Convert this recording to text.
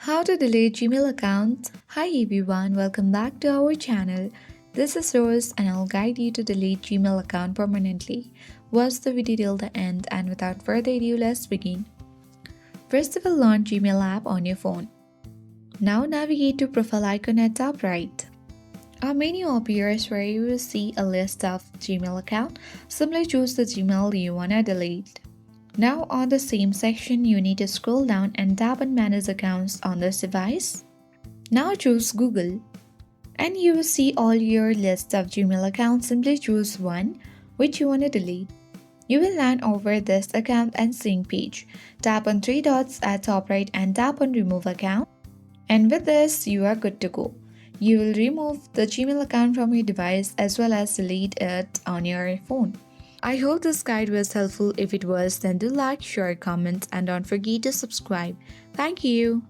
How to delete Gmail account? Hi everyone, welcome back to our channel. This is Rose and I'll guide you to delete Gmail account permanently. Watch the video till the end and without further ado, let's begin. First of all, launch Gmail app on your phone. Now navigate to profile icon at top right. A menu appears where you will see a list of Gmail account. Simply choose the Gmail you wanna delete. Now on the same section, you need to scroll down and tap on Manage Accounts on this device. Now choose Google and you will see all your list of Gmail accounts. Simply choose one which you want to delete. You will land over this account and sync page. Tap on three dots at top right and tap on Remove Account. And with this, you are good to go. You will remove the Gmail account from your device as well as delete it on your phone. I hope this guide was helpful. If it was, then do like, share, comment, and don't forget to subscribe. Thank you.